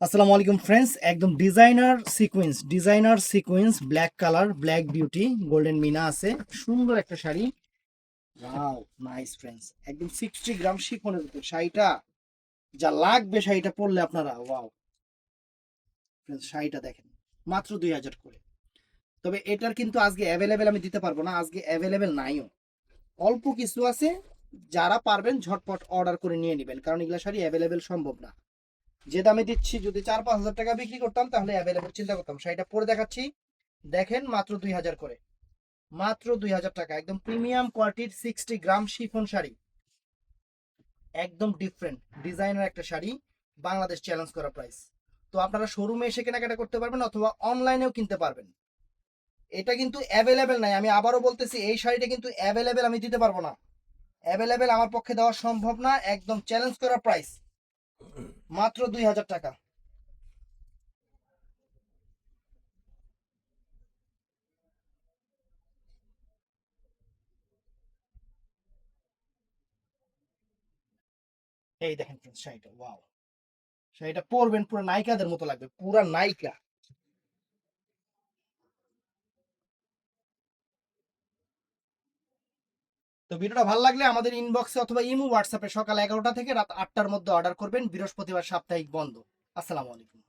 আসসালামু আলাইকুম ফ্রেন্ডস, একদম designer sequence black colour, black beauty, golden মিনা আছে। সুন্দর একটা শাড়ি। ওয়াও, নাইস ফ্রেন্ডস, একদম 60 গ্রাম শিফনের উপর শাড়িটা যা লাগবে, শাড়িটা পরলে আপনারা ওয়াও। ফ্রেন্ডস, শাড়িটা দেখেন, মাত্র 2000 করে। তবে এটার কিন্তু আজকে অ্যাভেলেবেল আমি দিতে পারবো না, আজকে অ্যাভেলেবেল নাইও, অল্প কিছু আছে। যারা পারবেন ঝটপট অর্ডার করে নিয়ে নেবেন, কারণ এগুলা শাড়ি অ্যাভেলেবেল সম্ভব না। যে দামে দিচ্ছি, যদি 4-5 হাজার টাকা বিক্রি করতাম তাহলে অ্যাভেলেবল চিন্তা করতাম। শাড়িটা পরে দেখাচ্ছি, দেখেন, মাত্র 2000 করে, মাত্র 2000 টাকা। একদম প্রিমিয়াম কোয়ালিটির 60 গ্রাম শিফন শাড়ি, একদম ডিফারেন্ট ডিজাইনার একটা শাড়ি, বাংলাদেশ চ্যালেঞ্জ করা প্রাইস। তো আপনারা শোরুমে এসে কেনাকাটা করতে পারবেন অথবা অনলাইনেও কিনতে পারবেন। এটা কিন্তু অ্যাভেলেবেল নাই, আমি আবারও বলতেছি, এই শাড়িটা কিন্তু অ্যাভেলেবেল আমি দিতে পারবো না, অ্যাভেলেবেল আমার পক্ষে দেওয়া সম্ভব না। একদম চ্যালেঞ্জ করা প্রাইস, মাত্র 2000 টাকা। এই দেখেন friends, শাড়িটা ওয়াও, শাড়িটা পরবেন পুরো নায়িকাদের মতো লাগবে, পুরা নায়িকা। তো ভিডিওটা ভালো লাগলে আমাদের ইনবক্সে অথবা ইমো হোয়াটসঅ্যাপে সকাল 11টা থেকে রাত 8টার মধ্যে অর্ডার করবেন। বৃহস্পতিবার সাপ্তাহিক বন্ধ। আসসালামু আলাইকুম।